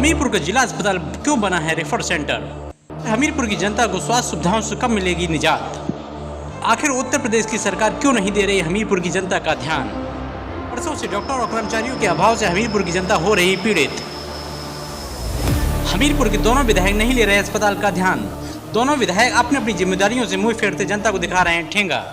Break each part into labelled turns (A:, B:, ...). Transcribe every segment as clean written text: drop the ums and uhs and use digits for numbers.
A: हमीरपुर का जिला अस्पताल क्यों बना है रेफर सेंटर? हमीरपुर की जनता को स्वास्थ्य सुविधाओं से कब मिलेगी निजात? आखिर उत्तर प्रदेश की सरकार क्यों नहीं दे रही हमीरपुर की जनता का ध्यान? वर्षों से डॉक्टर और कर्मचारियों के अभाव से हमीरपुर की जनता हो रही पीड़ित। हमीरपुर के दोनों विधायक नहीं ले रहे अस्पताल का ध्यान। दोनों विधायक अपनी अपनी जिम्मेदारियों से मुंह फेरते जनता को दिखा रहे हैं ठेंगा।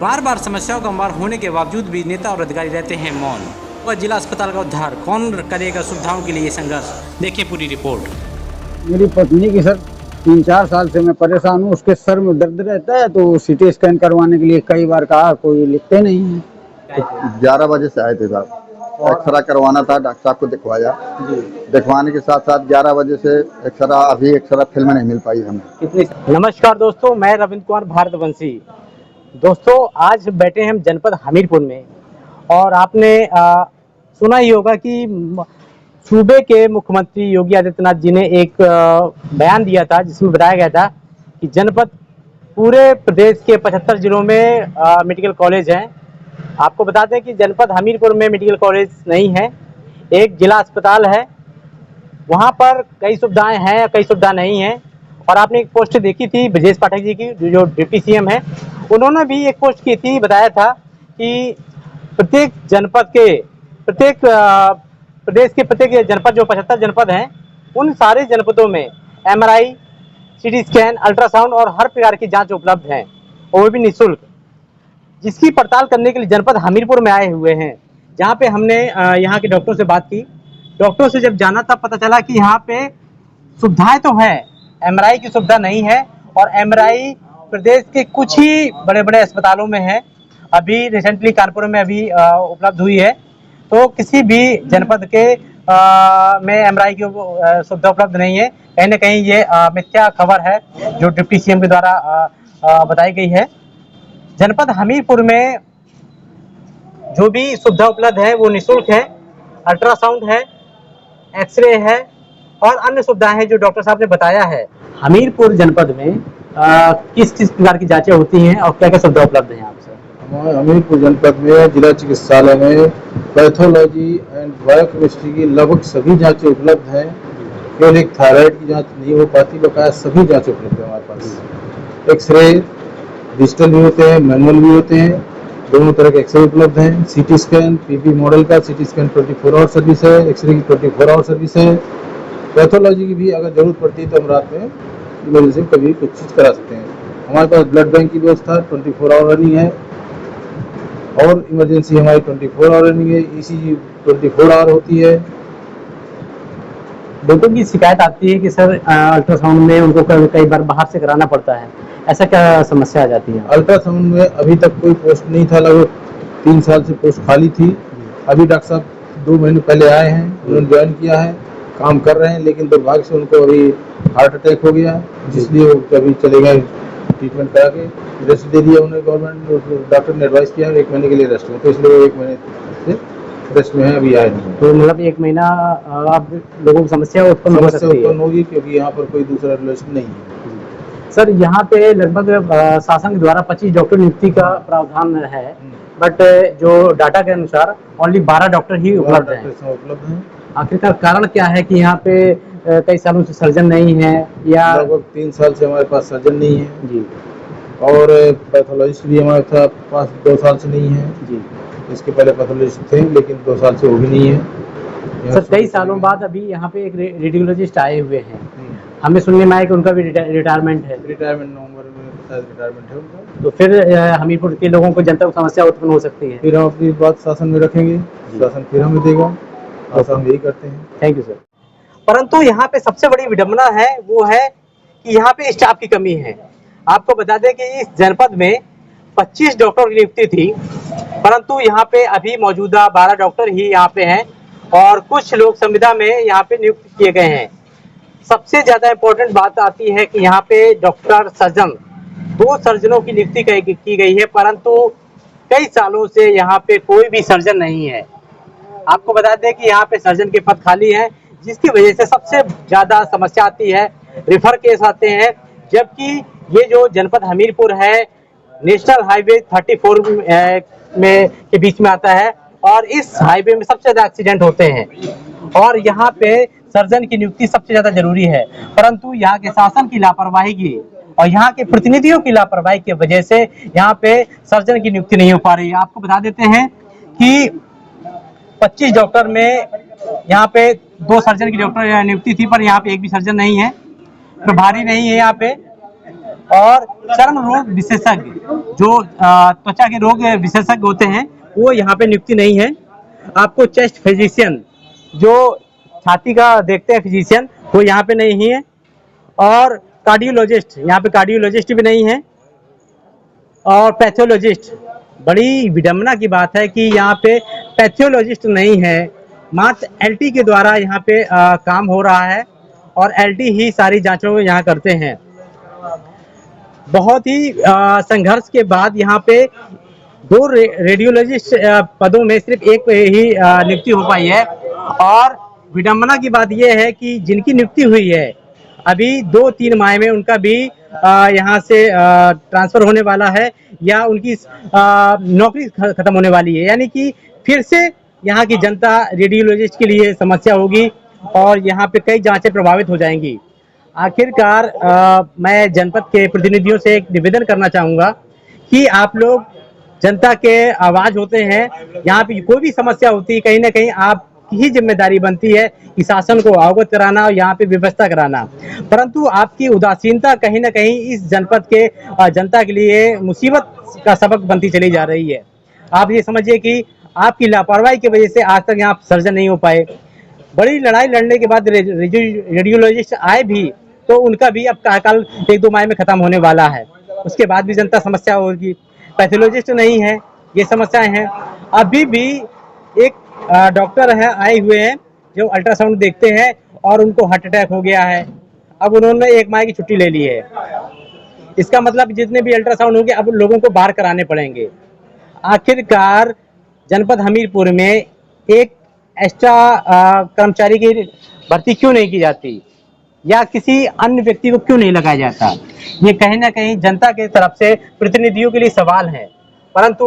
A: बार बार समस्याओं का अंबार होने के बावजूद भी नेता और अधिकारी रहते हैं मौन। वह जिला अस्पताल का उद्धार कौन करेगा सुविधाओं के लिए संघर्ष? देखिए पूरी रिपोर्ट।
B: मेरी पत्नी की सर 3-4 साल से मैं परेशान हूँ। उसके सर में दर्द रहता है तो सीटी स्कैन करवाने के लिए कई बार कहा, कोई लिखते नहीं है।
C: 11 बजे से आए थे साहब, एक्सरा करवाना था, डॉक्टर साहब को दिखवाया। दिखवाने के साथ साथ 11 बजे से अभी एक्सरा फिल्म नहीं मिल पाई हमें।
D: नमस्कार दोस्तों, मैं रविंद्र कुमार भारतवंशी। दोस्तों आज बैठे हैं हम जनपद हमीरपुर में और आपने सुना ही होगा कि सूबे के मुख्यमंत्री योगी आदित्यनाथ जी ने एक बयान दिया था जिसमें बताया गया था कि जनपद पूरे प्रदेश के 75 जिलों में मेडिकल कॉलेज हैं। आपको बता दें कि जनपद हमीरपुर में मेडिकल कॉलेज नहीं है, एक जिला अस्पताल है। वहाँ पर कई सुविधाएं हैं, कई सुविधा नहीं है। और आपने एक पोस्ट देखी थी ब्रजेश पाठक जी की, जो डिप्टी सीएम है, उन्होंने भी एक पोस्ट की थी, बताया था कि प्रत्येक जनपद के प्रदेश के प्रत्येक जनपद, जो 75 जनपद हैं, उन सारे जनपदों में एमआरआई, सीटी स्कैन, अल्ट्रासाउंड और हर प्रकार की जांच उपलब्ध हैं, और वो भी निःशुल्क। जिसकी पड़ताल करने के लिए जनपद हमीरपुर में आए हुए हैं, जहाँ पे हमने यहाँ के डॉक्टरों से बात की। डॉक्टरों से जब जाना तब पता चला कि यहाँ पे सुविधाएं तो हैं, एमआरआई की सुविधा नहीं है। और एमआरआई प्रदेश के कुछ ही बड़े बड़े अस्पतालों में है। अभी रिसेंटली कानपुर में अभी उपलब्ध हुई है। तो किसी भी जनपद के में एमआरआई की सुविधा उपलब्ध नहीं है। कहीं ना कहीं ये मिथ्या खबर है जो डिप्टी सीएम के द्वारा बताई गई है। जनपद हमीरपुर में जो भी सुविधा उपलब्ध है वो निःशुल्क है। अल्ट्रासाउंड है, एक्सरे है और अन्य सुविधाएं हैं जो डॉक्टर साहब ने बताया है। हमीरपुर जनपद में किस किस प्रकार की जांचें होती हैं और क्या क्या सुविधा उपलब्ध है यहाँ पे?
E: हमारे हमीरपुर जनपद में जिला चिकित्सालय में पैथोलॉजी एंड बायोकेमिस्ट्री की लगभग सभी जांचें उपलब्ध हैं। केवल एक थायराइड की जांच नहीं हो पाती, बकाया सभी जांच उपलब्ध है हमारे पास। एक्सरे डिजिटल भी होते हैं, मैनुअल भी होते हैं, दोनों तरह के एक्सरे उपलब्ध हैं। सीटी स्कैन, पीपी मॉडल का सीटी स्कैन 24 आवर सर्विस है, एक्सरे की 24 आवर सर्विस है। पैथोलॉजी की भी अगर जरूरत पड़ती है तो हम रात में इमरजेंसी कभी कुछ चीज़ करा सकते हैं। हमारे पास ब्लड बैंक की व्यवस्था 24 आवर रनिंग है और इमरजेंसी हमारी 24 आवर रनिंग है। ईसीजी 24 आवर होती है।
D: लोगों की शिकायत आती है कि सर अल्ट्रासाउंड में उनको कई बार बाहर से कराना पड़ता है, ऐसा क्या समस्या आ जाती है?
E: अल्ट्रासाउंड में अभी तक कोई पोस्ट नहीं था, लगभग 3 साल से पोस्ट खाली थी। अभी डॉक्टर साहब 2 महीने पहले आए हैं, उन्होंने ज्वाइन किया है, काम कर रहे हैं, लेकिन दुर्भाग्य से उनको अभी हार्ट अटैक हो गया, जिसलिए वो अभी चले गए ट्रीटमेंट करा के। रेस्ट दे दिया उन्हें गवर्नमेंट, डॉक्टर ने एडवाइस किया 1 महीने के लिए रेस्ट में, तो इसलिए वो 1 महीने से रेस्ट में है, अभी आए नहीं।
D: तो मतलब 1 महीना आप लोगों की समस्या उत्पन्न
E: होगी क्योंकि यहाँ पर कोई दूसरा रिलेशन नहीं है।
D: सर यहाँ पे लगभग शासन के द्वारा 25 डॉक्टर नियुक्ति का प्रावधान है, बट जो डाटा के अनुसार ओनली 12 डॉक्टर ही उपलब्ध हैं। आखिरकार कारण क्या है कि यहाँ पे कई सालों से सर्जन नहीं है, या
E: लगभग 3 साल से हमारे पास सर्जन नहीं है
D: जी,
E: और पैथोलॉजिस्ट भी हमारे पास 2 साल से नहीं है
D: जी।
E: इसके पहले पैथोलॉजिस्ट थे, लेकिन 2 साल से वो भी नहीं है।
D: सर कई सालों बाद अभी यहाँ पे एक रेडियोलॉजिस्ट आए हुए हैं, हमें सुनने में आया कि उनका भी रिटायरमेंट है।
E: रिटायरमेंट नवंबर में रिटायरमेंट है उनका।
D: तो फिर हमीरपुर के लोगों को, जनता को समस्या उत्पन्न हो सकती है।
E: फिर हम अपनी बात शासन में रखेंगे, शासन फिर हमें देगा, ऐसा हम यही करते हैं।
D: Thank you sir. परंतु यहाँ पे सबसे बड़ी विडंबना है वो है कि यहाँ पे स्टाफ की कमी है। आपको बता दें कि इस जनपद में 25 डॉक्टर की नियुक्ति थी, परंतु यहाँ पे अभी मौजूदा 12 डॉक्टर ही यहाँ पे हैं और कुछ लोग संविदा में यहाँ पे नियुक्त किए गए हैं। सबसे ज्यादा इम्पोर्टेंट बात आती है कि यहाँ पे डॉक्टर सर्जन, 2 सर्जनों की नियुक्ति की गई है, परंतु कई सालों से यहाँ पे कोई भी सर्जन नहीं है। आपको बता दें कि यहाँ पे सर्जन के पद खाली हैं, जिसकी वजह से सबसे ज्यादा समस्या आती है, रिफर केस आते हैं। जबकि ये जो जनपद हमीरपुर है नेशनल हाईवे 34 में के बीच में आता है और इस हाईवे में सबसे ज्यादा एक्सीडेंट होते हैं और यहाँ पे सर्जन की नियुक्ति सबसे ज्यादा जरूरी है, परंतु यहाँ के शासन की लापरवाही की और यहाँ के प्रतिनिधियों की लापरवाही की वजह से यहाँ पे सर्जन की नियुक्ति नहीं हो पा रही है। आपको बता देते हैं कि 25 डॉक्टर में यहाँ पे 2 सर्जन की डॉक्टर नियुक्ति थी, पर यहाँ पे एक भी सर्जन नहीं है, प्रभारी नहीं है यहाँ पे। और चर्म रोग विशेषज्ञ जो त्वचा के रोग विशेषज्ञ होते हैं वो यहाँ पे नियुक्ति नहीं है। आपको चेस्ट फिजिशियन जो छाती का देखते हैं फिजिशियन वो यहाँ पे नहीं है, और कार्डियोलॉजिस्ट यहाँ पे कार्डियोलॉजिस्ट भी नहीं है, और पैथोलॉजिस्ट, बड़ी विडंबना की बात है कि यहाँ पे पैथोलॉजिस्ट नहीं है। मात्र एलटी के द्वारा यहाँ पे काम हो रहा है और एलटी ही सारी जांचों को यहाँ करते हैं। बहुत ही संघर्ष के बाद यहाँ पे 2 रेडियोलॉजिस्ट पदों में सिर्फ एक ही नियुक्ति हो पाई है। और विडंबना की बात यह है कि जिनकी नियुक्ति हुई है अभी 2-3 माह में उनका भी यहाँ से ट्रांसफर होने वाला है या उनकी नौकरी खत्म होने वाली है, यानी कि फिर से यहाँ की जनता रेडियोलॉजिस्ट के लिए समस्या होगी और यहाँ पे कई जांचें प्रभावित हो जाएंगी। आखिरकार मैं जनपद के प्रतिनिधियों से एक निवेदन करना चाहूँगा कि आप लोग जनता के आवाज होते हैं, यहाँ पे कोई भी समस्या होती है कहीं ना कहीं आपकी ही जिम्मेदारी बनती है कि शासन को अवगत कराना और यहाँ पे व्यवस्था कराना, परंतु आपकी उदासीनता कहीं ना कहीं इस जनपद के जनता के लिए मुसीबत का सबक बनती चली जा रही है। आप ये समझिए कि आपकी लापरवाही की वजह से आज तक यहाँ सर्जन नहीं हो पाए। बड़ी लड़ाई लड़ने के बाद रेडियोलॉजिस्ट आए भी तो उनका भी अब कार्यकाल 1-2 माह में खत्म होने वाला है, उसके बाद भी जनता समस्या होगी। पैथोलॉजिस्ट नहीं है, ये समस्याएं हैं। अभी भी एक डॉक्टर है आए हुए हैं जो अल्ट्रासाउंड देखते हैं और उनको हार्ट अटैक हो गया है, अब उन्होंने 1 माह की छुट्टी ले ली है। इसका मतलब जितने भी अल्ट्रासाउंड होंगे अब लोगों को बाहर कराने पड़ेंगे। आखिरकार जनपद हमीरपुर में एक एक्स्ट्रा कर्मचारी की भर्ती क्यों नहीं की जाती या किसी अन्य व्यक्ति को क्यों नहीं लगाया जाता, ये कहीं ना कहीं जनता के तरफ से प्रतिनिधियों के लिए सवाल है। परंतु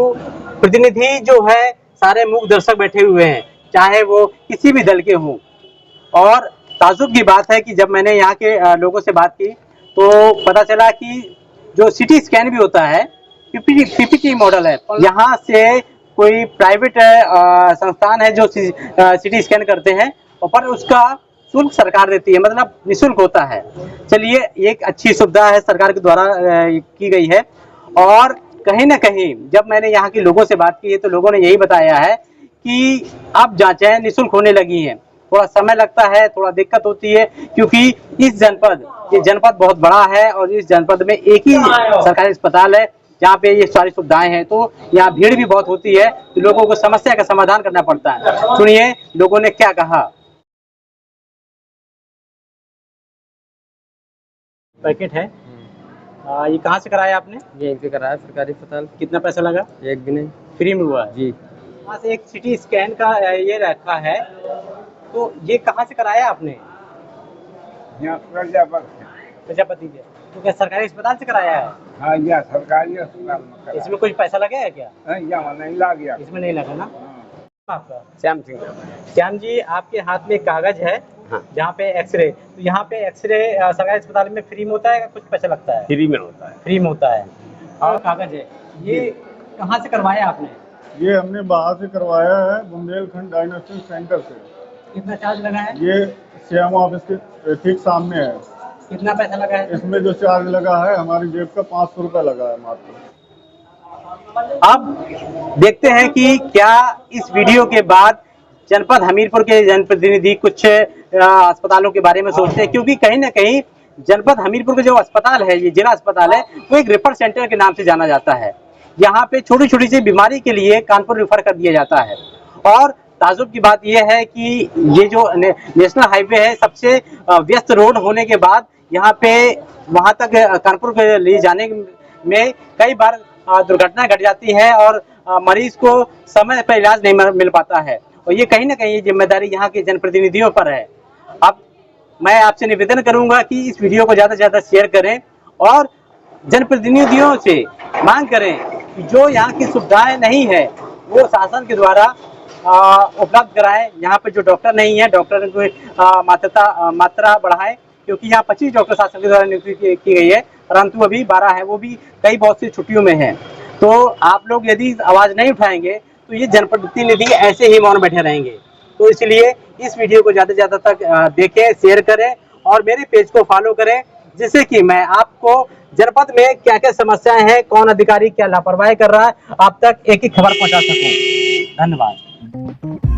D: प्रतिनिधि जो है सारे मूक दर्शक बैठे हुए हैं, चाहे वो किसी भी दल के हों। और ताज्जुब की बात है कि जब मैंने यहाँ के लोगों से बात की तो पता चला कि जो सिटी स्कैन भी होता है पीपीटी मॉडल है, यहाँ से कोई प्राइवेट संस्थान है जो सिटी स्कैन करते हैं और पर उसका शुल्क सरकार देती है, मतलब निःशुल्क होता है। चलिए एक अच्छी सुविधा है सरकार के द्वारा की गई है। और कहीं ना कहीं जब मैंने यहाँ के लोगों से बात की है तो लोगों ने यही बताया है कि अब जांचें निःशुल्क होने लगी हैं। थोड़ा समय लगता है, थोड़ा दिक्कत होती है क्योंकि ये जनपद बहुत बड़ा है और इस जनपद में एक ही सरकारी अस्पताल है जहाँ पे ये सारी सुविधाएं हैं, तो यहाँ भीड़ भी बहुत होती है, तो लोगों को समस्या का समाधान करना पड़ता है। सुनिए लोगों ने क्या कहा। पैकेट है ये कहाँ से कराया आपने?
F: यहीं से कराया सरकारी अस्पताल।
D: कितना पैसा लगा?
F: एक भी नहीं,
D: फ्री में हुआ है
F: जी।
D: वहाँ से एक सिटी स्कैन का ये रखा है, तो ये कहाँ से कराया आपने? प्रजापति से। तो क्या सरकारी अस्पताल से कराया है?
B: हाँ, यह सरकारी अस्पताल में।
D: इसमें कुछ पैसा लगा है क्या?
B: यहाँ नहीं लग गया।
D: इसमें नहीं लगा ना। आपका
F: श्याम सिंह।
D: श्याम जी, आपके हाथ में एक कागज है जहाँ पे एक्सरे, तो यहाँ पे एक्सरे सरकारी अस्पताल में फ्री में होता है, कुछ पैसा लगता है?
F: फ्री में होता है।
D: फ्री में होता है। और कागज है, ये कहाँ से करवाया आपने?
G: ये हमने बाहर से करवाया है, बुंदेलखंड डायग्नोस्टिक सेंटर से।
D: कितना चार्ज लगा है?
G: ये सीएम ऑफिस के ठीक सामने है।
D: कितना पैसा लगा है?
G: इसमें जो चार्ज लगा है हमारी जेब का 500 रुपये लगा है मात्र।
D: अब देखते हैं कि क्या इस वीडियो के बाद जनपद हमीरपुर के जनप्रतिनिधि कुछ अस्पतालों के बारे में सोचते हैं, क्योंकि कहीं ना कहीं जनपद हमीरपुर का जो अस्पताल है, ये जिला अस्पताल है, वो एक रेफर सेंटर के नाम से जाना जाता है। यहाँ पे छोटी छोटी सी बीमारी के लिए कानपुर रेफर कर दिया जाता है। और ताजुब की बात यह है कि ये जो नेशनल हाईवे है, सबसे व्यस्त रोड होने के बाद यहाँ पे वहाँ तक कानपुर के लिए जाने में कई बार दुर्घटना घट जाती है और मरीज को समय पर इलाज नहीं मिल पाता है, और ये कहीं ना कहीं जिम्मेदारी यहाँ के जनप्रतिनिधियों पर है। अब मैं आपसे निवेदन करूंगा कि इस वीडियो को ज़्यादा से ज़्यादा शेयर करें और जनप्रतिनिधियों से मांग करें कि जो यहाँ की सुविधाएं नहीं है वो शासन के द्वारा उपलब्ध कराएं। यहाँ पे जो डॉक्टर नहीं है, डॉक्टर को मात्रा बढ़ाएं, क्योंकि यहाँ 25 डॉक्टर शासन के द्वारा नियुक्ति की गई है, परंतु अभी 12 है, वो भी कई बहुत सी छुट्टियों में है। तो आप लोग यदि आवाज नहीं उठाएंगे तो ये जनप्रतिनिधि ऐसे ही मौन बैठे रहेंगे। तो इसलिए इस वीडियो को ज़्यादा से ज़्यादा तक देखें, शेयर करें और मेरे पेज को फॉलो करें, जिससे कि मैं आपको जनपद में क्या क्या समस्याएं हैं, कौन अधिकारी क्या लापरवाही कर रहा है, आप तक एक एक खबर पहुंचा सकूं। धन्यवाद।